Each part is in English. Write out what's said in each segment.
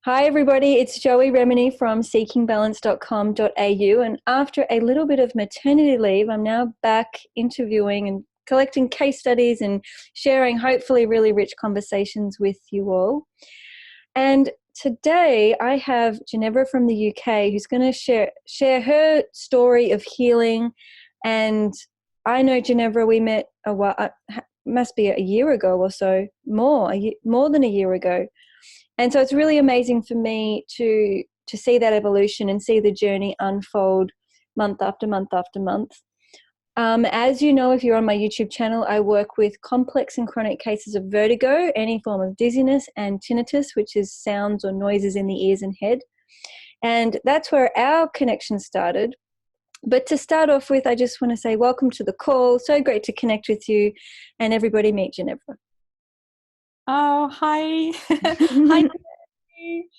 Hi everybody, it's Joey Remenyi from seekingbalance.com.au, and after a little bit of maternity leave, I'm now back interviewing and collecting case studies and sharing hopefully really rich conversations with you all. And today I have Genevra from the UK who's going to share her story of healing. And I know Genevra, we met must be a year ago or so, more than a year ago. And so it's really amazing for me to see that evolution and see the journey unfold month after month after month. As you know, if you're on my YouTube channel, I work with complex and chronic cases of vertigo, any form of dizziness, and tinnitus, which is sounds or noises in the ears and head. And that's where our connection started. But to start off with, I just want to say welcome to the call. So great to connect with you, and everybody meet Genevra. Oh, hi. Hi.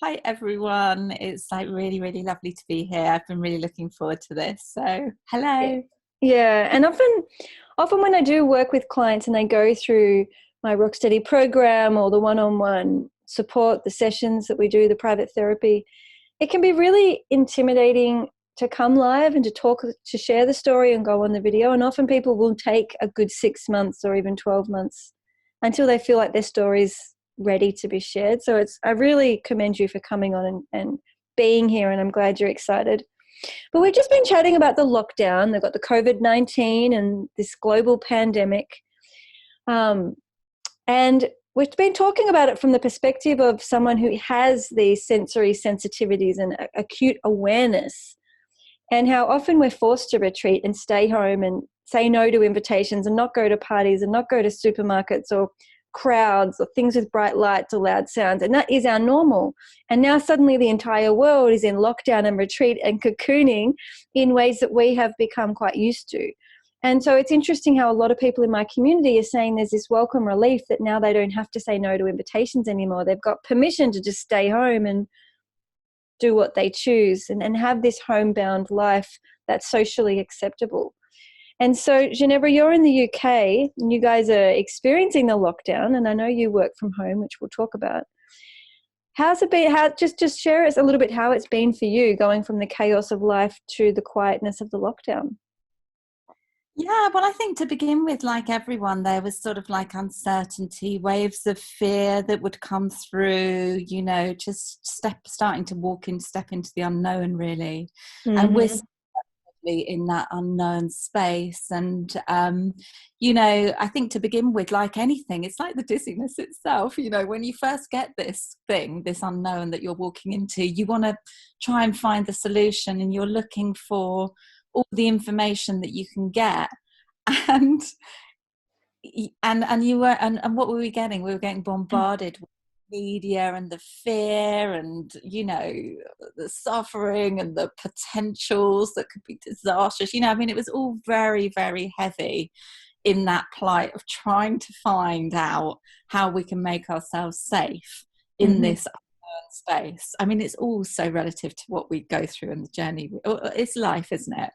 Hi, everyone. It's like really, really lovely to be here. I've been really looking forward to this. So, hello. Yeah. And often when I do work with clients and they go through my Rock Steady program or the one-on-one support, the sessions that we do, the private therapy, it can be really intimidating to come live and to share the story and go on the video. And often people will take a good 6 months or even 12 months until they feel like their story's ready to be shared. So I really commend you for coming on and being here, and I'm glad you're excited. But we've just been chatting about the lockdown. They've got the COVID-19 and this global pandemic. And we've been talking about it from the perspective of someone who has these sensory sensitivities and acute awareness, and how often we're forced to retreat and stay home and say no to invitations and not go to parties and not go to supermarkets or crowds or things with bright lights or loud sounds. And that is our normal. And now suddenly the entire world is in lockdown and retreat and cocooning in ways that we have become quite used to. And so it's interesting how a lot of people in my community are saying there's this welcome relief that now they don't have to say no to invitations anymore. They've got permission to just stay home and do what they choose and have this homebound life that's socially acceptable. And so, Genevra, you're in the UK and you guys are experiencing the lockdown, and I know you work from home, which we'll talk about. How's it been? Just share us a little bit how it's been for you going from the chaos of life to the quietness of the lockdown. Yeah, well, I think to begin with, like everyone, there was sort of like uncertainty, waves of fear that would come through, just starting to step into the unknown, really. Mm-hmm. And we're in that unknown space, and I think to begin with, like anything, it's like the dizziness itself. When you first get this unknown that you're walking into, you want to try and find the solution, and you're looking for all the information that you can get, and what were we getting? We were getting bombarded with media and the fear and the suffering and the potentials that could be disastrous. It was all very, very heavy in that plight of trying to find out how we can make ourselves safe in this space. It's all so relative to what we go through in the journey. It's life, isn't it?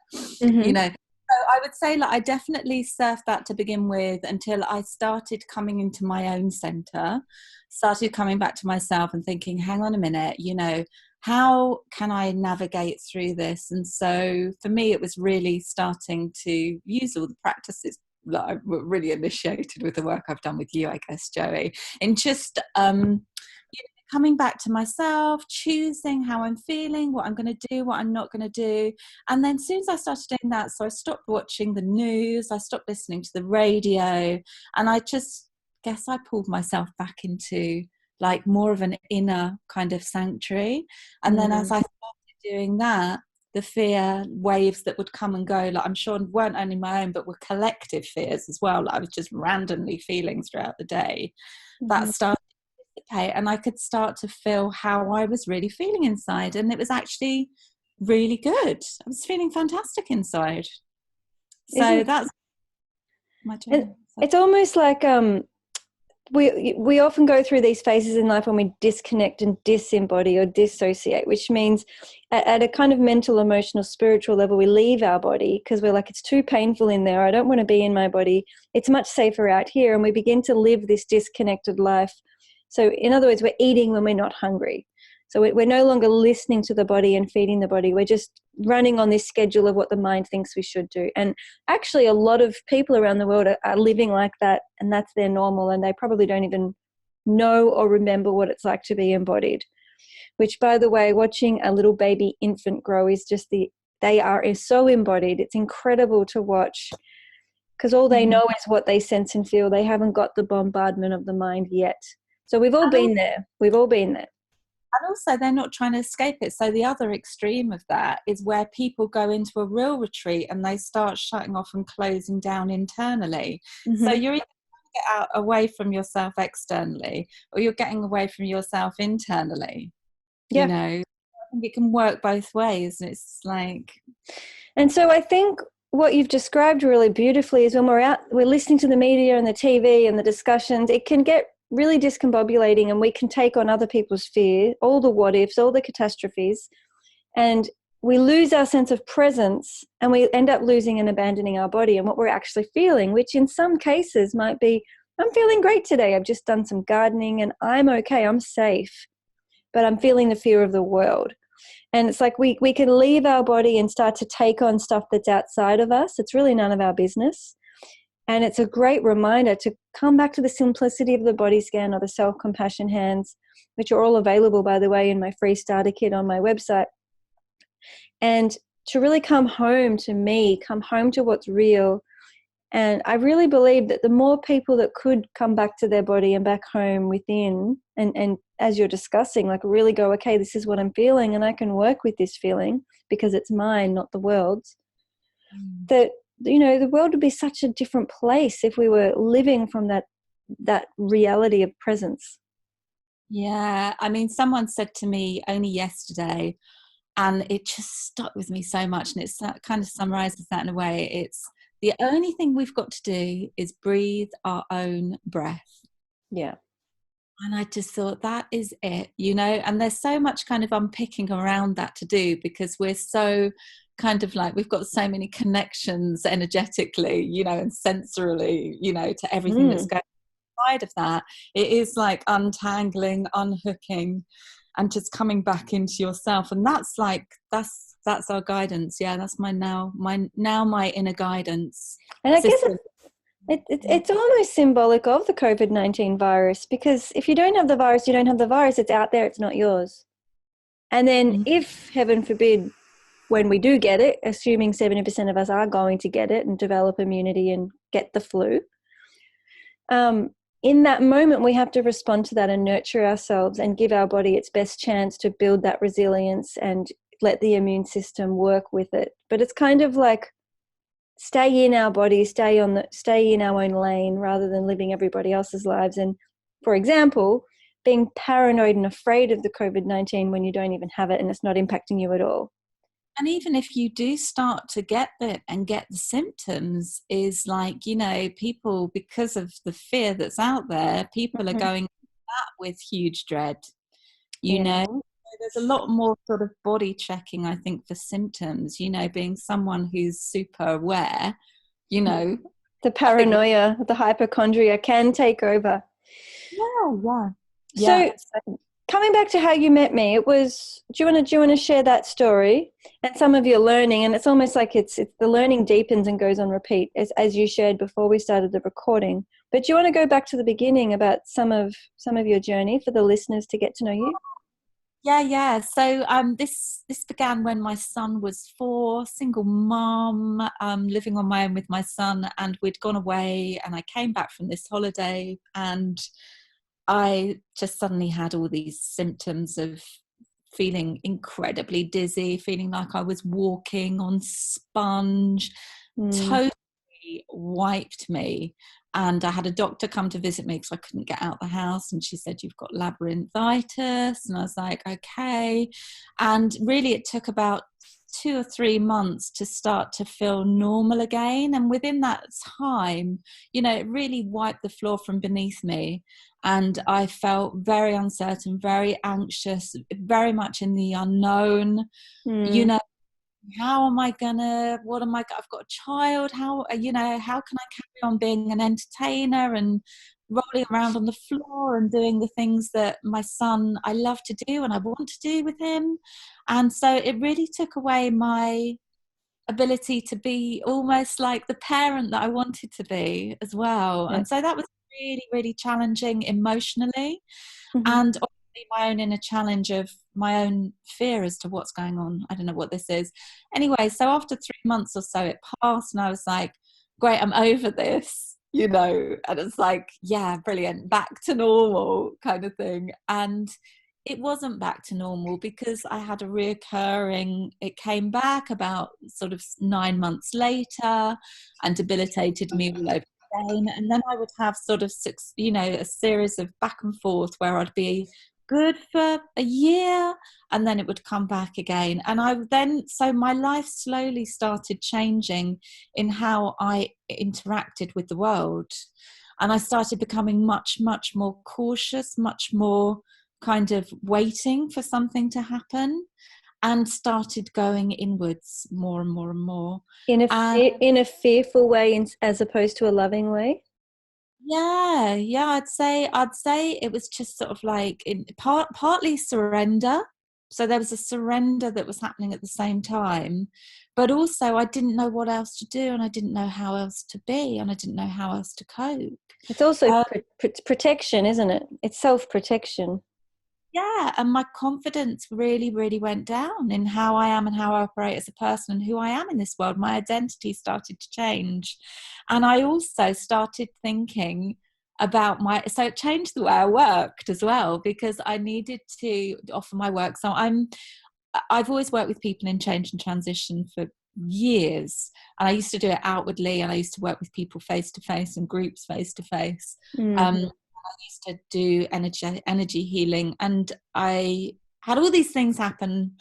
So I would say, like, I definitely surfed that to begin with until I started coming into my own center, started coming back to myself and thinking, hang on a minute, how can I navigate through this? And so for me, it was really starting to use all the practices that I really initiated with the work I've done with you, I guess, Joey, in just coming back to myself, choosing how I'm feeling, what I'm going to do, what I'm not going to do. And then as soon as I started doing that, so I stopped watching the news, I stopped listening to the radio, and I just guess I pulled myself back into like more of an inner kind of sanctuary. And then as I started doing that, the fear waves that would come and go, like I'm sure weren't only my own, but were collective fears as well. Like I was just randomly feeling throughout the day. That started and I could start to feel how I was really feeling inside, and it was actually really good. I was feeling fantastic inside. So that's my journey. It's almost like we often go through these phases in life when we disconnect and disembody or dissociate, which means at a kind of mental, emotional, spiritual level, we leave our body because we're like, it's too painful in there. I don't want to be in my body. It's much safer out here. And we begin to live this disconnected life So in other words, we're eating when we're not hungry. So we're no longer listening to the body and feeding the body. We're just running on this schedule of what the mind thinks we should do. And actually a lot of people around the world are living like that, and that's their normal, and they probably don't even know or remember what it's like to be embodied. Which, by the way, watching a little baby infant grow is just they are so embodied. It's incredible to watch, because all they know is what they sense and feel. They haven't got the bombardment of the mind yet. So we've all been there. We've all been there. And also they're not trying to escape it. So the other extreme of that is where people go into a real retreat and they start shutting off and closing down internally. Mm-hmm. So you're either trying to get out away from yourself externally, or you're getting away from yourself internally. Yeah. You know, I think it can work both ways. It's like... And so I think what you've described really beautifully is when we're listening to the media and the TV and the discussions, it can get really discombobulating, and we can take on other people's fear, all the what ifs, all the catastrophes, and we lose our sense of presence, and we end up losing and abandoning our body and what we're actually feeling, which in some cases might be, I'm feeling great today. I've just done some gardening and I'm okay. I'm safe, but I'm feeling the fear of the world. And it's like we can leave our body and start to take on stuff that's outside of us. It's really none of our business. And it's a great reminder to come back to the simplicity of the body scan or the self-compassion hands, which are all available, by the way, in my free starter kit on my website. And to really come home to me, come home to what's real. And I really believe that the more people that could come back to their body and back home within, and as you're discussing, like really go, okay, this is what I'm feeling and I can work with this feeling because it's mine, not the world's, that, you know, the world would be such a different place if we were living from that reality of presence. Yeah, I mean, someone said to me only yesterday, and it just stuck with me so much, and that kind of summarizes that in a way. It's the only thing we've got to do is breathe our own breath. Yeah. And I just thought that is it, you know, and there's so much kind of unpicking around that to do, because we're so kind of like, we've got so many connections energetically, you know, and sensorily, you know, to everything that's going inside of that. It is like untangling, unhooking, and just coming back into yourself. And that's like, that's our guidance. Yeah, that's my inner guidance. And I guess it's almost symbolic of the COVID-19 virus, because if you don't have the virus, you don't have the virus. It's out there. It's not yours. And then if, heaven forbid, when we do get it, assuming 70% of us are going to get it and develop immunity and get the flu, in that moment, we have to respond to that and nurture ourselves and give our body its best chance to build that resilience and let the immune system work with it. But it's kind of like stay in our body, stay in our own lane rather than living everybody else's lives. And for example, being paranoid and afraid of the COVID-19 when you don't even have it and it's not impacting you at all. And even if you do start to get it and get the symptoms, is like, you know, people, because of the fear that's out there, people are going that with huge dread, you know. There's a lot more sort of body checking, I think, for symptoms, you know, being someone who's super aware, you know. The paranoia, the hypochondria can take over. Yeah. So coming back to how you met me, it was, do you want to share that story and some of your learning? And it's almost like it's the learning deepens and goes on repeat, as you shared before we started the recording. But do you want to go back to the beginning about some of your journey for the listeners to get to know you? Yeah. So this began when my son was 4, single mom, living on my own with my son, and we'd gone away, and I came back from this holiday, and I just suddenly had all these symptoms of feeling incredibly dizzy, feeling like I was walking on sponge, totally wiped me. And I had a doctor come to visit me because I couldn't get out the house. And she said, you've got labyrinthitis. And I was like, okay. And really it took about 2 or 3 months to start to feel normal again. And within that time, you know, it really wiped the floor from beneath me. And I felt very uncertain, very anxious, very much in the unknown. You know, how am I gonna, I've got a child, how, you know, how can I carry on being an entertainer and rolling around on the floor and doing the things that my son, I love to do and I want to do with him. And so it really took away my ability to be almost like the parent that I wanted to be as well. Yeah. And so that was really, really challenging emotionally. Mm-hmm. And obviously my own inner challenge of my own fear as to what's going on. I don't know what this is. Anyway, so after 3 months or so, it passed and I was like, great, I'm over this, you know. And it's like, yeah, brilliant, back to normal kind of thing. And it wasn't back to normal because I had a reoccurring, it came back about sort of 9 months later and debilitated me all over again. And then I would have sort of a series of back and forth where I'd be good for a year and then it would come back again. And so my life slowly started changing in how I interacted with the world. And I started becoming much, much more cautious, much more kind of waiting for something to happen, and started going inwards more and more and more. In And a fearful way, as opposed to a loving way. yeah, I'd say it was just sort of like partly surrender. So there was a surrender that was happening at the same time, but also I didn't know what else to do, and I didn't know how else to be, and I didn't know how else to cope. It's also protection, isn't it? It's self-protection. Yeah, and my confidence really, really went down in how I am and how I operate as a person and who I am in this world. My identity started to change. And I also started thinking about so it changed the way I worked as well, because I needed to offer my work. So I've always worked with people in change and transition for years, and I used to do it outwardly, and I used to work with people face to face and groups face to face. I used to do energy healing, and I had all these things happen,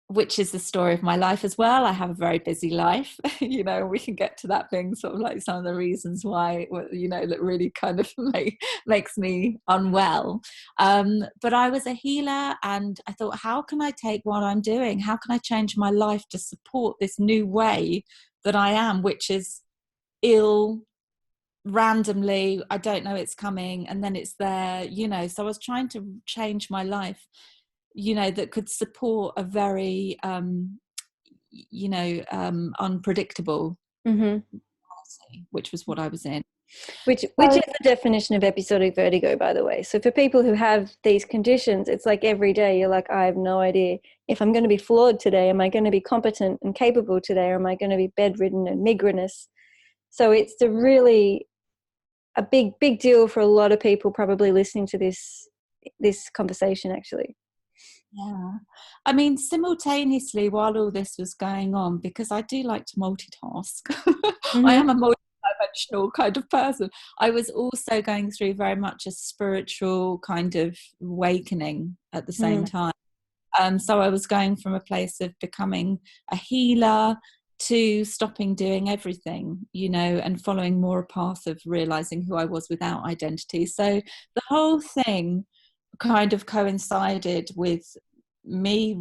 which is the story of my life as well. I have a very busy life, you know. We can get to that being sort of like some of the reasons why, you know, that really kind of makes me unwell. But I was a healer, and I thought, how can I take what I'm doing? How can I change my life to support this new way that I am, which is ill, randomly, I don't know it's coming, and then it's there, you know. So I was trying to change my life, you know, that could support a very unpredictable policy, which was what I was in. Which is the definition of episodic vertigo, by the way. So for people who have these conditions, it's like every day you're like, I have no idea if I'm going to be flawed today. Am I going to be competent and capable today? Or am I going to be bedridden and migrainous? So it's a big deal for a lot of people probably listening to this conversation, actually. Yeah, I mean, simultaneously while all this was going on, because I do like to multitask, I am a multi-dimensional kind of person, I was also going through very much a spiritual kind of awakening at the same time. So I was going from a place of becoming a healer to stopping doing everything, you know, and following more a path of realizing who I was without identity. So the whole thing kind of coincided with me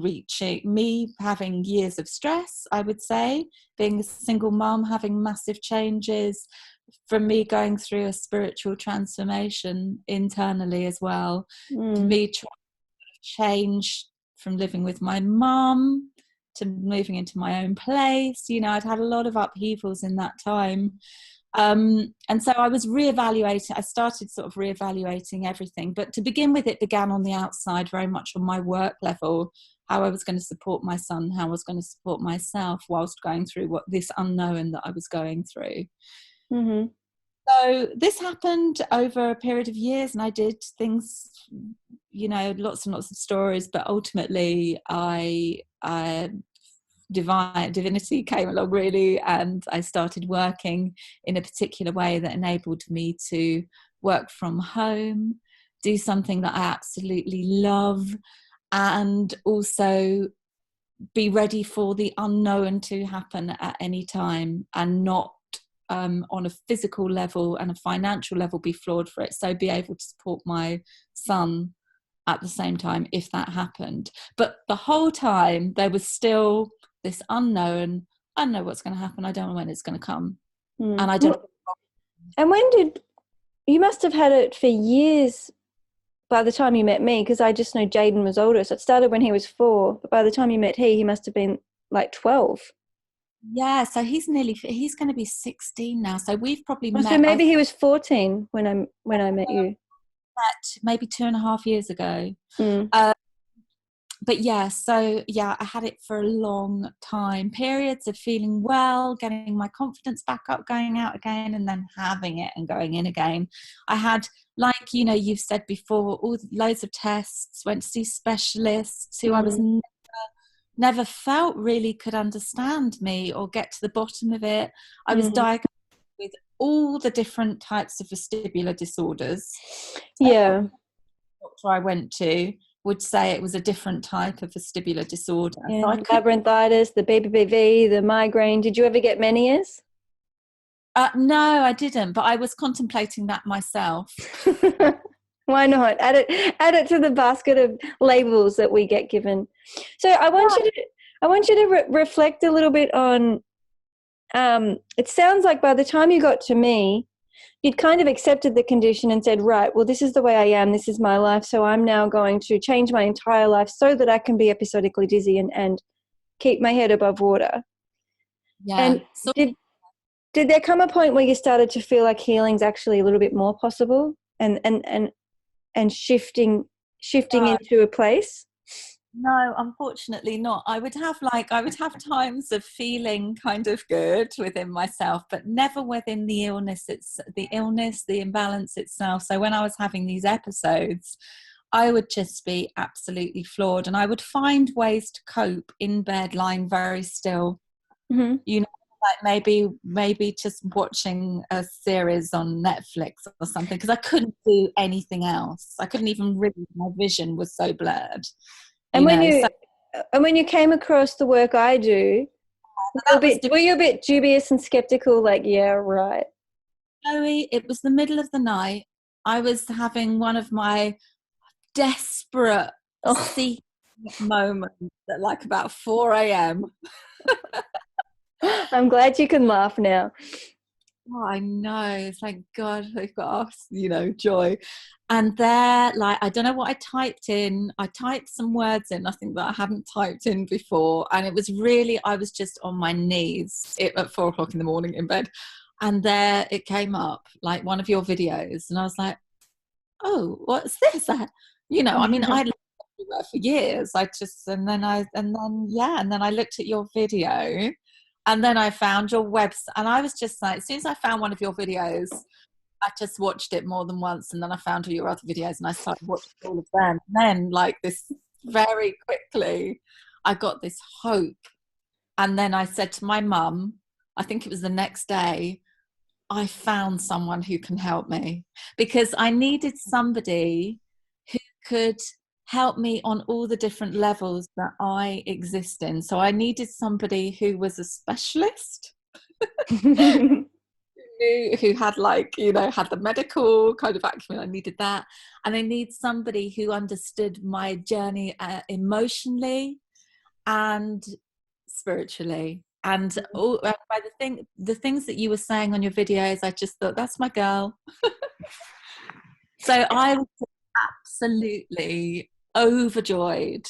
having years of stress, I would say, being a single mum, having massive changes, from me going through a spiritual transformation internally as well, to me trying to change from living with my mum to moving into my own place. You know, I'd had a lot of upheavals in that time. And so I was I started sort of reevaluating everything. But to begin with, it began on the outside, very much on my work level, how I was going to support my son, how I was going to support myself whilst going through this unknown that I was going through. So this happened over a period of years, and I did things, you know, lots and lots of stories, but ultimately divinity came along, really, and I started working in a particular way that enabled me to work from home, do something that I absolutely love, and also be ready for the unknown to happen at any time, and not on a physical level and a financial level be flawed for it. So be able to support my son at the same time if that happened. But the whole time there was still this unknown. I don't know what's going to happen. I don't know when it's going to come. And I don't. And when did you must have had it for years by the time you met me, because I just know Jaden was older. So it started when he was 4, but by the time you met he must have been like 12. Yeah, so he's going to be 16 now. So we've probably Oh, so met, maybe he was 14 when I met you. maybe 2.5 years ago. Mm. But yeah, so yeah, I had it for a long time. Periods of feeling well, getting my confidence back up, going out again, and then having it and going in again. I had, like, you know, you've said before, loads of tests, went to see specialists who I was never felt really could understand me or get to the bottom of it. I was diagnosed with all the different types of vestibular disorders. Yeah. Doctor I went to would say it was a different type of vestibular disorder. Yeah. So I labyrinthitis, the BPPV, the migraine. Did you ever get Meniere's? No, I didn't, but I was contemplating that myself. Why not? Add it to the basket of labels that we get given. So I want you to reflect a little bit on. It sounds like by the time you got to me, you'd kind of accepted the condition and said, right, well, this is the way I am. This is my life. So I'm now going to change my entire life so that I can be episodically dizzy and keep my head above water. Yeah. And so did there come a point where you started to feel like healing's actually a little bit more possible and shifting into a place? No, unfortunately not. I would have times of feeling kind of good within myself, but never within the illness. It's the illness, the imbalance itself. So when I was having these episodes, I would just be absolutely floored, and I would find ways to cope in bed, lying very still. Mm-hmm. You know, like maybe just watching a series on Netflix or something, because I couldn't do anything else. I couldn't even read. My vision was so blurred. And when you came across the work I do, were you a bit dubious and skeptical? Like, yeah, right. Joey, it was the middle of the night. I was having one of my desperate seeking moments at like about 4 a.m. I'm glad you can laugh now. Oh, I know. Thank God they've got us, you know, joy. And there, like, I don't know what I typed in. I typed some words in, I think, that I hadn't typed in before. And it was really, I was just on my knees at 4 o'clock in the morning in bed. And there it came up, like one of your videos. And I was like, oh, what's this? You know, I mean, I looked everywhere for years. And then I looked at your video. And then I found your website, and I was just like, as soon as I found one of your videos, I just watched it more than once. And then I found all your other videos and I started watching all of them. And then, like, this very quickly, I got this hope. And then I said to my mum, I think it was the next day, I found someone who can help me, because I needed somebody who could help me on all the different levels that I exist in. So I needed somebody who was a specialist, who had, like, you know, had the medical kind of acumen. I needed that. And I need somebody who understood my journey emotionally and spiritually. And by the things that you were saying on your videos, I just thought, that's my girl. So I was absolutely overjoyed.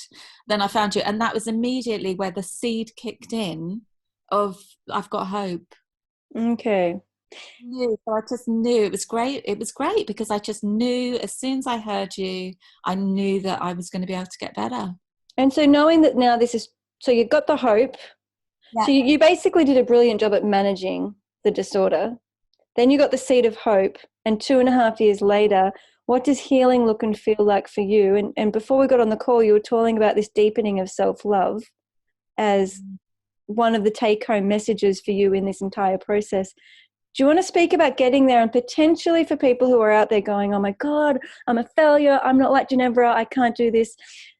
Then I found you, and that was immediately where the seed kicked in of, I've got hope. Okay. So I just knew it was great. It was great because I just knew, as soon as I heard you, I knew that I was going to be able to get better. And so knowing that now so you got the hope. Yeah. So you basically did a brilliant job at managing the disorder. Then you got the seed of hope, and 2.5 years later, what does healing look and feel like for you? And before we got on the call, you were talking about this deepening of self-love as one of the take-home messages for you in this entire process. Do you want to speak about getting there, and potentially for people who are out there going, oh my God, I'm a failure, I'm not like Genevra, I can't do this.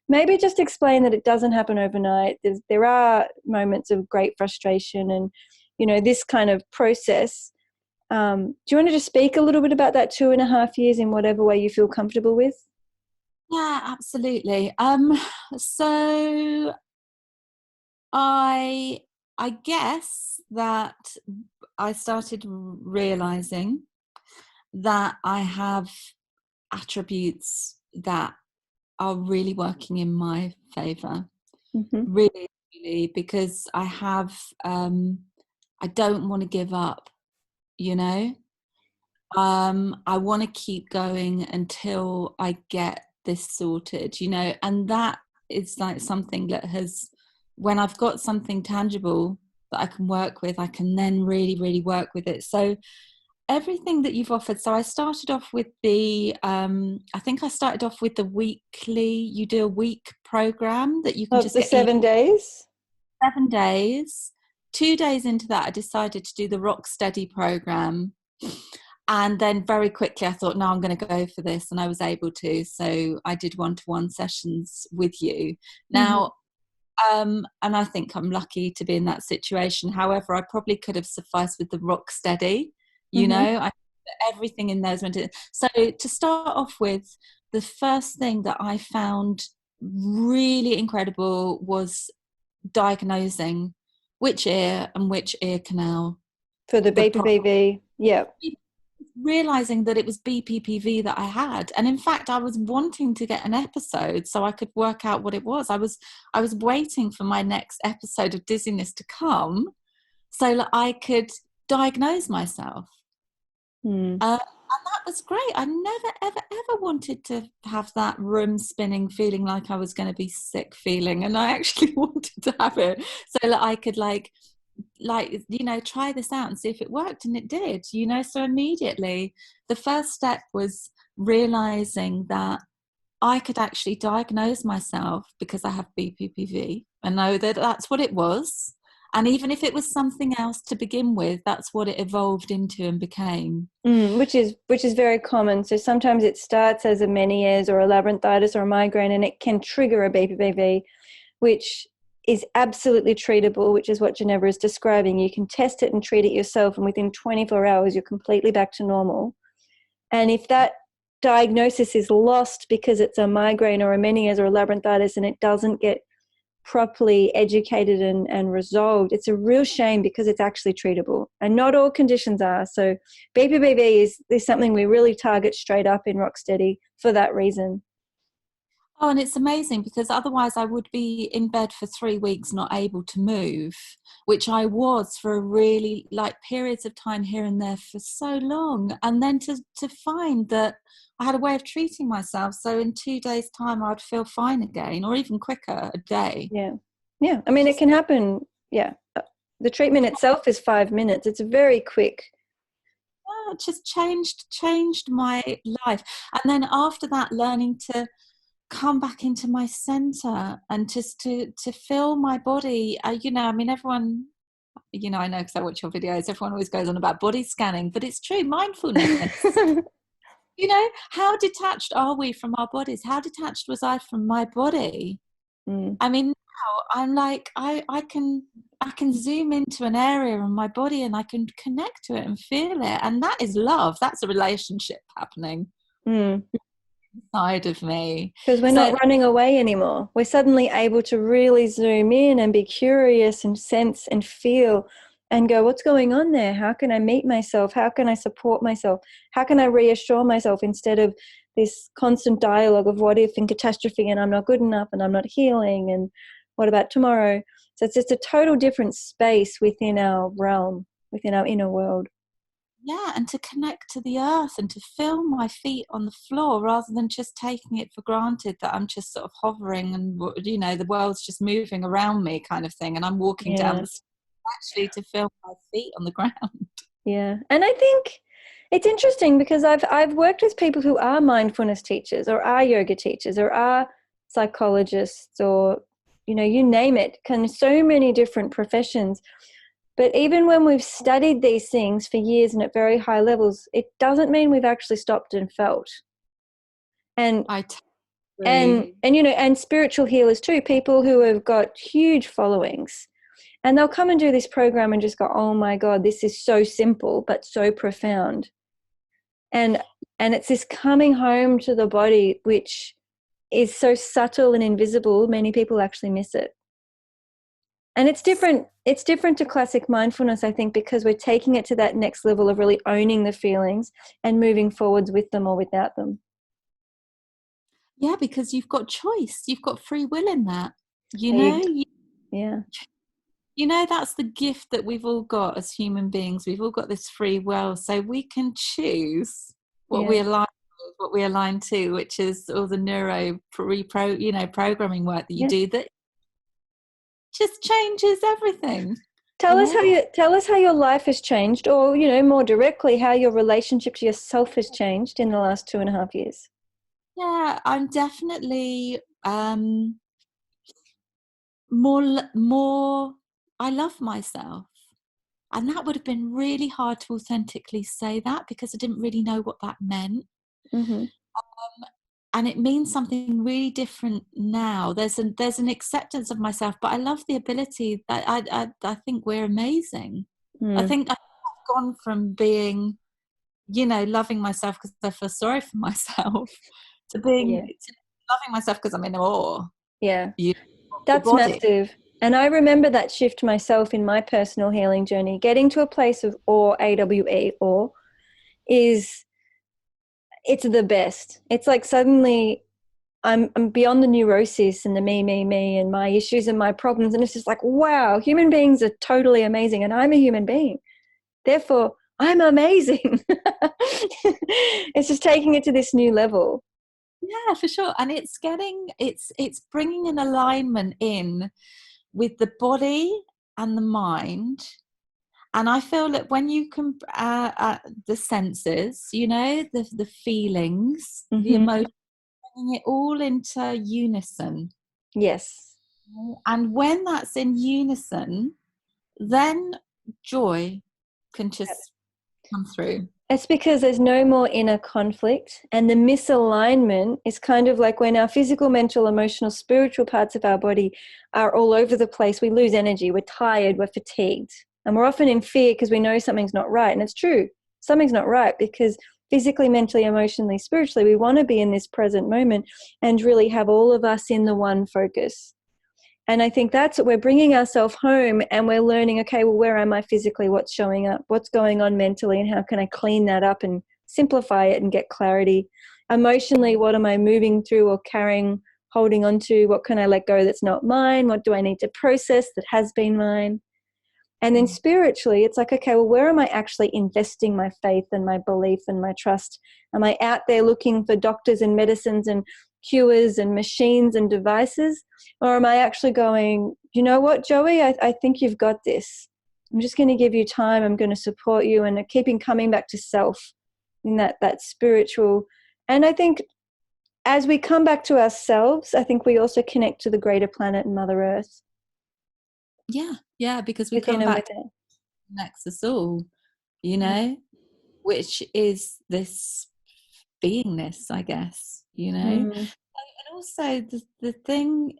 Maybe just explain that it doesn't happen overnight. There are moments of great frustration and, you know, this kind of process. Do you want to just speak a little bit about that 2.5 years in whatever way you feel comfortable with? Yeah, absolutely. So I guess that I started realizing that I have attributes that are really working in my favor. Mm-hmm. Really, really, because I have, I don't want to give up, you know. I want to keep going until I get this sorted, you know, and that is like something that has, when I've got something tangible that I can work with, I can then really, really work with it. So everything that you've offered. So I started off with the, I think I started off with the weekly, you do a week program that you can Of just the get in 7 days? 7 days. 2 days into that, I decided to do the Rock Steady program. And then very quickly I thought, no, I'm going to go for this. And I was able to. So I did one-to-one sessions with you. Now, and I think I'm lucky to be in that situation. However, I probably could have sufficed with the Rock Steady, you Mm-hmm. know, everything in those went in. So to start off with, the first thing that I found really incredible was diagnosing which ear and which ear canal For the the problem, BPPV, yeah. realizing that it was BPPV that I had. And in fact, I was wanting to get an episode so I could work out what it was. I was waiting for my next episode of dizziness to come so that I could diagnose myself. Mm. And that was great. I never, ever, ever wanted to have that room spinning feeling like I was going to be sick feeling. And I actually wanted to have it so that I could like, you know, try this out and see if it worked. And it did, you know. So immediately the first step was realizing that I could actually diagnose myself because I have BPPV and know that that's what it was. And even if it was something else to begin with, that's what it evolved into and became. Which is very common. So sometimes it starts as a Meniere's or a labyrinthitis or a migraine, and it can trigger a BPPV, which is absolutely treatable, which is what Genevra is describing. You can test it and treat it yourself, and within 24 hours, you're completely back to normal. And if that diagnosis is lost because it's a migraine or a Meniere's or a labyrinthitis and it doesn't get properly educated and resolved, it's a real shame because it's actually treatable. And not all conditions are. So BPPV is something we really target straight up in Rocksteady for that reason. Oh, and it's amazing because otherwise I would be in bed for 3 weeks not able to move, which I was for a really like periods of time here and there for so long. And then to find that I had a way of treating myself. So in 2 days' time I'd feel fine again, or even quicker, a day. Yeah. Yeah. I mean, it can happen. Yeah. The treatment itself is 5 minutes. It's very quick. Yeah, it just changed my life. And then after that, learning to come back into my center and just to feel my body. You know, I mean, everyone, you know, I know because I watch your videos, everyone always goes on about body scanning, but it's true, mindfulness. You know, how detached are we from our bodies? How detached was I from my body? I mean, now I'm like, I can zoom into an area in my body and I can connect to it and feel it, and that is love. That's a relationship happening inside of me. Because we're So not running away anymore. We're suddenly able to really zoom in and be curious and sense and feel and go, what's going on there? How can I meet myself? How can I support myself? How can I reassure myself instead of this constant dialogue of what if and catastrophe and I'm not good enough and I'm not healing and what about tomorrow? So it's just a total different space within our realm, within our inner world. yeah, and to connect to the earth and to feel my feet on the floor rather than just taking it for granted that I'm just sort of hovering and, you know, the world's just moving around me kind of thing, and I'm walking down Yeah. the stairs, actually to feel my feet on the ground. Yeah. And I think it's interesting because I've worked with people who are mindfulness teachers or are yoga teachers or are psychologists or, you know, you name it, so many different professions. But even when we've studied these things for years and at very high levels, it doesn't mean we've actually stopped and felt. And I agree. and you know, and spiritual healers too, people who have got huge followings. And they'll come and do this program and just go, oh my God, this is so simple but so profound. And it's this coming home to the body, which is so subtle and invisible, many people actually miss it. And it's different to classic mindfulness, I think, because we're taking it to that next level of really owning the feelings and moving forwards with them or without them. Yeah, because you've got choice, you've got free will in that, Yeah. That's the gift that we've all got as human beings. We've all got this free will, so we can choose what Yeah. we align with, what we align to, which is all the programming work that you Yeah. do that just changes everything. Tell us how your life has changed, or more directly, how your relationship to yourself has changed in the last 2.5 years. Yeah, I'm definitely more. I love myself, and that would have been really hard to authentically say that because I didn't really know what that meant. Mm-hmm. And it means something really different now. There's an acceptance of myself, but I love the ability that I think we're amazing. I Mm. think I've gone from being, loving myself because I feel sorry for myself to Yeah. loving myself because I'm in awe. Yeah. Of the That's body. massive. And I remember that shift myself in my personal healing journey. Getting to a place of awe, AWE, awe, it's the best. It's like suddenly I'm beyond the neurosis and the me, and my issues and my problems. And it's just like, wow, human beings are totally amazing. And I'm a human being. Therefore, I'm amazing. It's just taking it to this new level. Yeah, for sure. And it's bringing an alignment in with the body and the mind. And I feel that when you can, the senses, the feelings, the Mm-hmm. emotions, bringing it all into unison. Yes. And when that's in unison, then joy can just come through. It's because there's no more inner conflict, and the misalignment is kind of like when our physical, mental, emotional, spiritual parts of our body are all over the place. We lose energy, we're tired, we're fatigued, and we're often in fear because we know something's not right. And it's true, something's not right, because physically, mentally, emotionally, spiritually, we want to be in this present moment and really have all of us in the one focus. And I think that's what we're bringing ourselves home, and we're learning, okay, well, where am I physically? What's showing up? What's going on mentally? And how can I clean that up and simplify it and get clarity? Emotionally, what am I moving through or carrying, holding on to? What can I let go that's not mine? What do I need to process that has been mine? And then spiritually, it's like, okay, well, where am I actually investing my faith and my belief and my trust? Am I out there looking for doctors and medicines and cures and machines and devices? Or am I actually going, you know what, Joey, I think you've got this. I'm just going to give you time. I'm going to support you, and keeping coming back to self in that spiritual. And I think as we come back to ourselves, I think we also connect to the greater planet and Mother Earth. Yeah, because we Within come and back to within. next us all, which is this beingness, I guess, Mm. And also the thing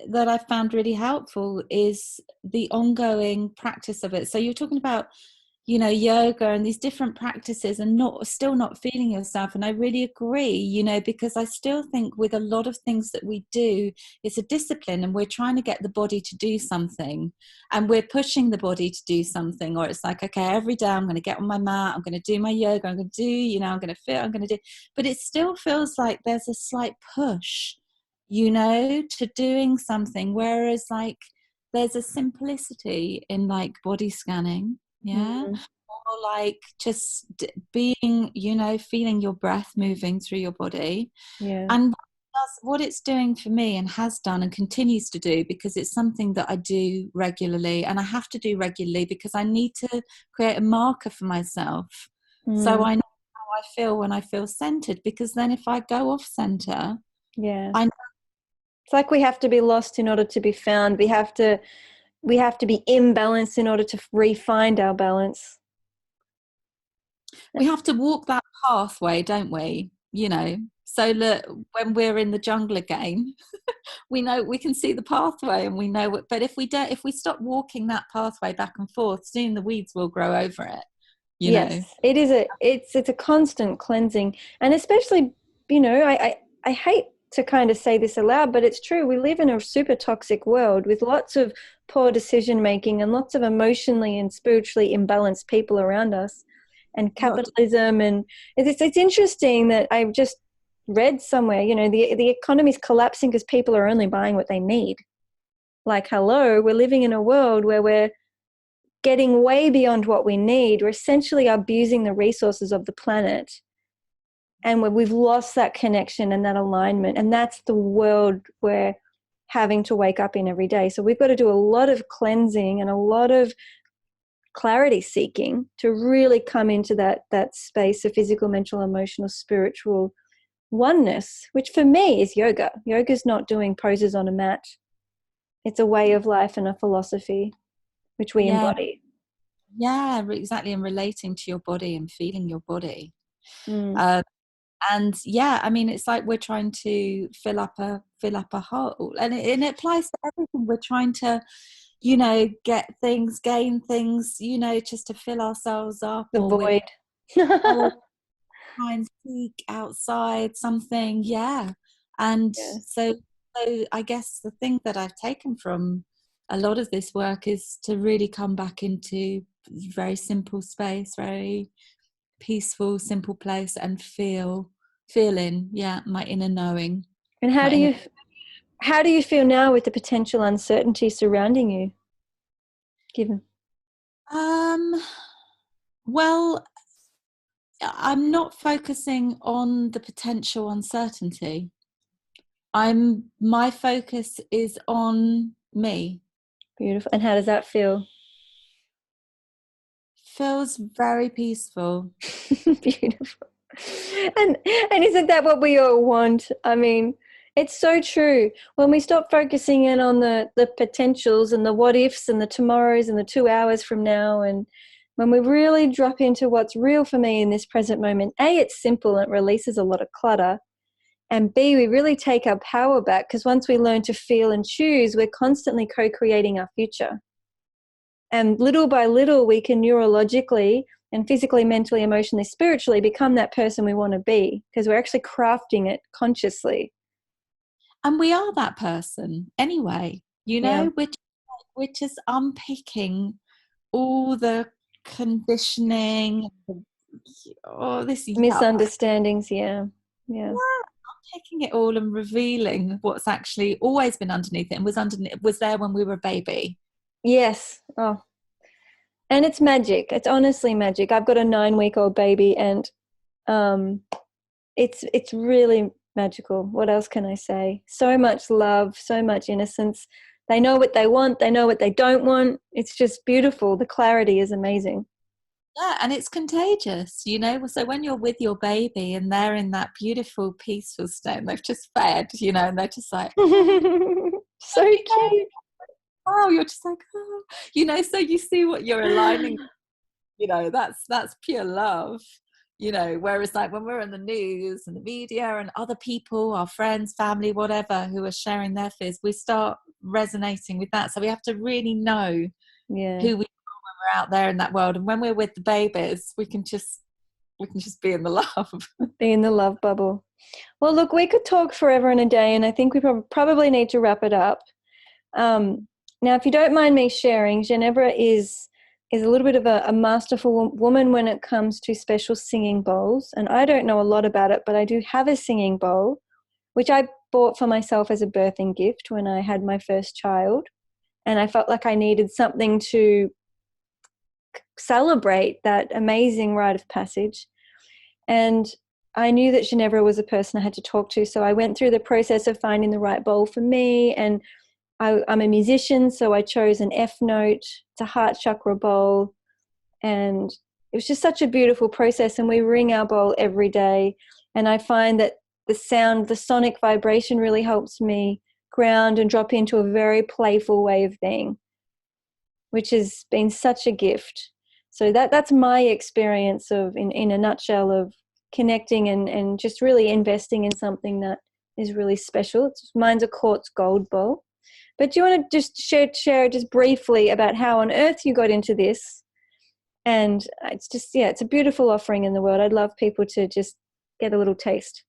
that I found really helpful is the ongoing practice of it. So you're talking about, yoga and these different practices and still not feeling yourself. And I really agree, because I still think with a lot of things that we do, it's a discipline and we're trying to get the body to do something and we're pushing the body to do something, or it's like, okay, every day I'm going to get on my mat, I'm going to do my yoga, I'm going to do, I'm going to fit, I'm going to do, but it still feels like there's a slight push, to doing something. Whereas like there's a simplicity in like body scanning, yeah, Mm. or like just being, feeling your breath moving through your body. Yeah. And that's what it's doing for me and has done and continues to do, because it's something that I do regularly, and I have to do regularly because I need to create a marker for myself. So Mm. I know how I feel when I feel centered, because then if I go off center, Yeah. I It's like we have to be lost in order to be found. We have to be imbalanced in order to re-find our balance. we have to walk that pathway, don't we? So that when we're in the jungle again, we know we can see the pathway and we know what, but if we stop walking that pathway back and forth, soon the weeds will grow over it, Yes, it's a constant cleansing, and especially, I hate to kind of say this aloud, but it's true. We live in a super toxic world with lots of poor decision making and lots of emotionally and spiritually imbalanced people around us, and capitalism. And it's interesting that I've just read somewhere, you know, the economy's collapsing because people are only buying what they need. Like, hello, we're living in a world where we're getting way beyond what we need. We're essentially abusing the resources of the planet. And we've lost that connection and that alignment. And that's the world we're having to wake up in every day. So we've got to do a lot of cleansing and a lot of clarity seeking to really come into that space of physical, mental, emotional, spiritual oneness, which for me is yoga. Yoga's not doing poses on a mat. It's a way of life and a philosophy which we embody. Yeah, exactly. And relating to your body and feeling your body. And yeah, I mean, it's like we're trying to fill up a hole, and it applies to everything. We're trying to, you know, get things, gain things, you know, just to fill ourselves up. The void. Try and seek outside something, and so I guess the thing that I've taken from a lot of this work is to really come back into very simple space, very peaceful, simple place, and feel in my inner knowing. And how do you feel now with the potential uncertainty surrounding you, given? Well, I'm not focusing on the potential uncertainty. My focus is on me. Beautiful. And how does that feel? Feels very peaceful. Beautiful. And isn't that what we all want? I mean, it's so true. When we stop focusing in on the potentials and the what ifs and the tomorrows and the 2 hours from now, and when we really drop into what's real for me in this present moment, A, it's simple and it releases a lot of clutter. And B, we really take our power back, because once we learn to feel and choose, we're constantly co-creating our future. And little by little, we can neurologically and physically, mentally, emotionally, spiritually become that person we want to be, because we're actually crafting it consciously. And we are that person anyway, you know, we're just unpicking all the conditioning, all this misunderstandings, I'm taking it all and revealing what's actually always been underneath it, and was there when we were a baby. Yes. Oh, and it's magic. It's honestly magic. I've got a 9-week-old baby, and it's really magical. What else can I say? So much love, so much innocence. They know what they want. They know what they don't want. It's just beautiful. The clarity is amazing. Yeah, and it's contagious, you know. So when you're with your baby and they're in that beautiful, peaceful state, and they've just fed, you know, and they're just like, so cute. Wow, you're just like, oh, you know. So you see what you're aligning, you know. That's pure love, you know. Whereas like when we're in the news and the media and other people, our friends, family, whatever, who are sharing their fears, we start resonating with that. So we have to really know who we are out there in that world. And when we're with the babies, we can just be in the love. Be in the love bubble. Well, look, we could talk forever and a day, and I think we probably need to wrap it up. Now, if you don't mind me sharing, Genevra is a little bit of a masterful woman when it comes to special singing bowls. And I don't know a lot about it, but I do have a singing bowl, which I bought for myself as a birthing gift when I had my first child. And I felt like I needed something to celebrate that amazing rite of passage. And I knew that Genevra was a person I had to talk to. So I went through the process of finding the right bowl for me. And I'm a musician, so I chose an F note. It's a heart chakra bowl. And it was just such a beautiful process. And we ring our bowl every day. And I find that the sound, the sonic vibration really helps me ground and drop into a very playful way of being, which has been such a gift. So that's my experience of, in a nutshell, of connecting and just really investing in something that is really special. Mine's a quartz gold bowl. But do you want to just share just briefly about how on earth you got into this? And it's just, it's a beautiful offering in the world. I'd love people to just get a little taste.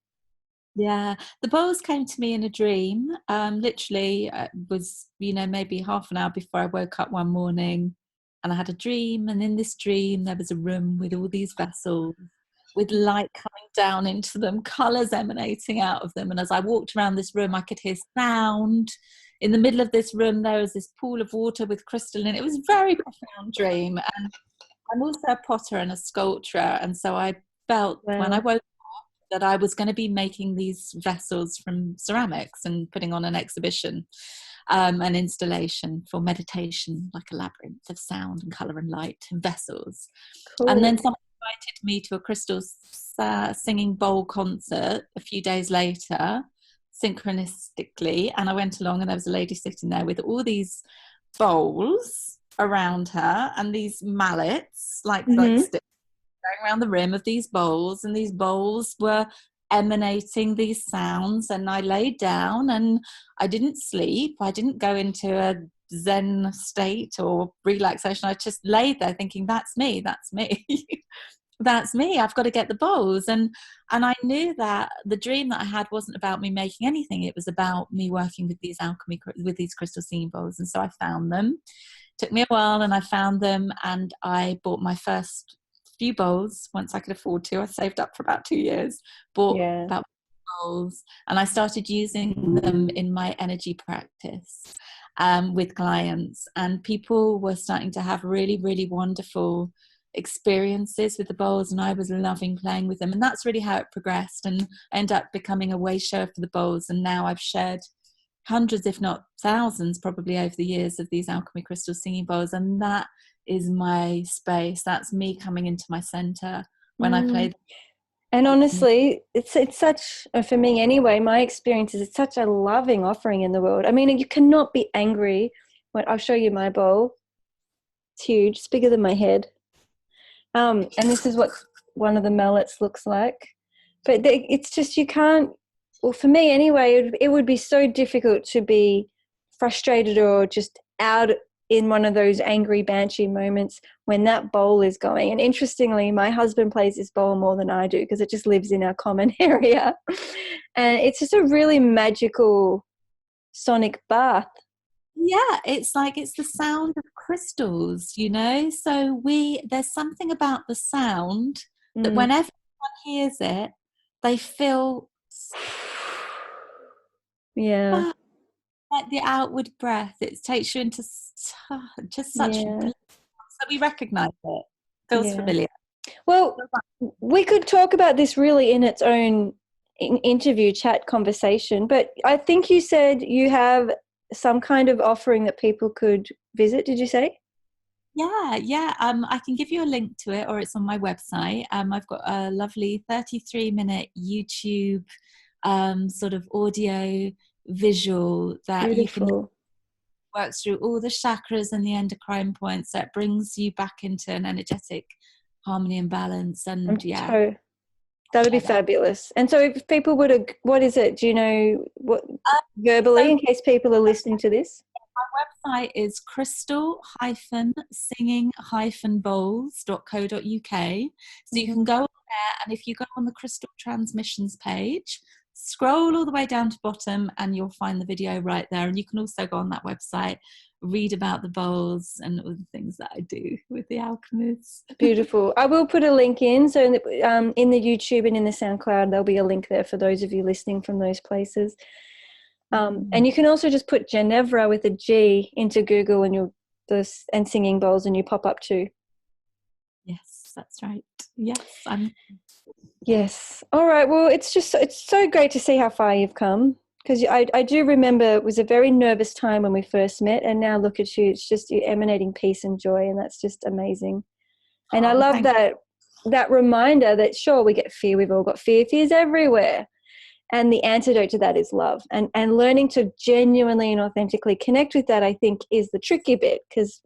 Yeah, the bowls came to me in a dream. Literally, it was, maybe half an hour before I woke up one morning, and I had a dream. And in this dream, there was a room with all these vessels, with light coming down into them, colours emanating out of them. And as I walked around this room, I could hear sound. In the middle of this room, there was this pool of water with crystal in it. It was a very profound dream. And I'm also a potter and a sculptor, and so I felt when I Wow. woke that I was going to be making these vessels from ceramics and putting on an exhibition, an installation for meditation, like a labyrinth of sound and colour and light and vessels. And then Cool. someone invited me to a crystal singing bowl concert a few days later, synchronistically, and I went along, and there was a lady sitting there with all these bowls around her and these mallets, like Mm-hmm. sticks going around the rim of these bowls, and these bowls were emanating these sounds. And I laid down, and I didn't sleep. I didn't go into a Zen state or relaxation. I just laid there thinking, that's me, that's me. That's me. I've got to get the bowls. And I knew that the dream that I had wasn't about me making anything. It was about me working with these with these crystal singing bowls. And so I found them. Took me a while, and I found them, and I bought my first few bowls once I could afford to. I saved up for about 2 years, bought Yeah. about bowls, and I started using them in my energy practice, with clients, and people were starting to have really, really wonderful experiences with the bowls, and I was loving playing with them. And that's really how it progressed, and I ended up becoming a way shower for the bowls. And now I've shared hundreds, if not thousands, probably over the years, of these alchemy crystal singing bowls, and that is my space. That's me coming into my center when I play Mm. them. And Takes me. honestly, it's such, for me anyway, my experience is it's such a loving offering in the world. I mean, you cannot be angry when I'll show you my bowl. It's huge. It's bigger than my head. And this is what one of the mallets looks like. But it's just, you can't, well, for me anyway, it would be so difficult to be frustrated or just out in one of those angry banshee moments when that bowl is going. And interestingly, my husband plays this bowl more than I do because it just lives in our common area. And it's just a really magical sonic bath. Yeah, it's like it's the sound of crystals, so there's something about the sound that Mm. whenever someone hears it, they feel Yeah, like the outward breath. It takes you into just such yeah, bliss. So we recognize it. Feels yeah. familiar. Well, we could talk about this really in its own interview chat conversation, but I think you said you have some kind of offering that people could visit, did you say? Yeah, yeah. I can give you a link to it, or it's on my website. I've got a lovely 33-minute YouTube sort of audio visual that you can Beautiful. work through all the chakras and the endocrine points. That brings you back into an energetic harmony and balance. I'm And yeah, to That would be share that. fabulous. And so if people would, what is it? Do you know what, So verbally, in case people are listening to this? my website is crystal-singing-bowls.co.uk. So you Mm-hmm. can go on there, and if you go on the Crystal Transmissions page, scroll all the way down to bottom, and you'll find the video right there. And you can also go on that website, read about the bowls and all the things that I do with the alchemists. Beautiful. I will put a link in. So in the YouTube and in the SoundCloud, there'll be a link there for those of you listening from those places. And you can also just put Genevra with a G into Google and singing bowls, and you pop up too. Yes, that's right. Yes, Yes. All right. Well, it's so great to see how far you've come, because I do remember it was a very nervous time when we first met, and now look at you. It's just you emanating peace and joy, and that's just amazing. And I oh, love thank that reminder that sure, we get fear. We've all got fear. Fear's everywhere. And the antidote to that is love. And learning to genuinely and authentically connect with that, I think, is the tricky bit, because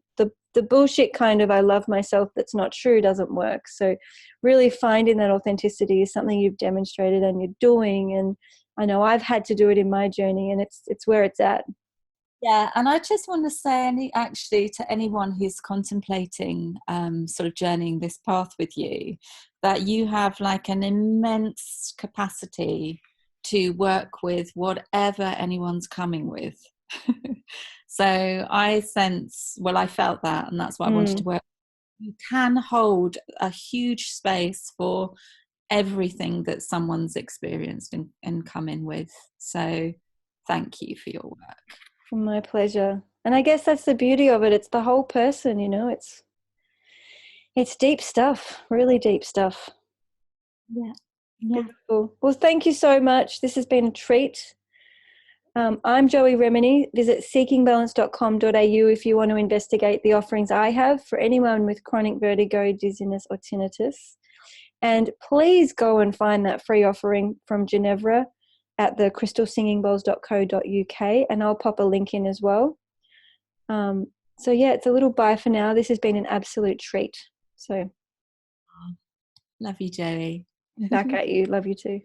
the bullshit kind of I love myself that's not true doesn't work. So really finding that authenticity is something you've demonstrated and you're doing. And I know I've had to do it in my journey, and it's where it's at. Yeah, and I just want to say, actually, to anyone who's contemplating sort of journeying this path with you, that you have like an immense capacity to work with whatever anyone's coming with. So I felt that, and that's what I wanted to work. You can hold a huge space for everything that someone's experienced and come in with. So thank you for your work. My pleasure. And I guess that's the beauty of it. It's the whole person, you know, it's deep stuff, really deep stuff. Yeah. Beautiful. Well, thank you so much. This has been a treat. I'm Joey Remenyi. Visit seekingbalance.com.au if you want to investigate the offerings I have for anyone with chronic vertigo, dizziness, or tinnitus. And please go and find that free offering from Genevra at the crystalsingingbowls.co.uk, and I'll pop a link in as well. So yeah, it's a little bye for now. This has been an absolute treat. So love you, Joey. back at you. Love you too.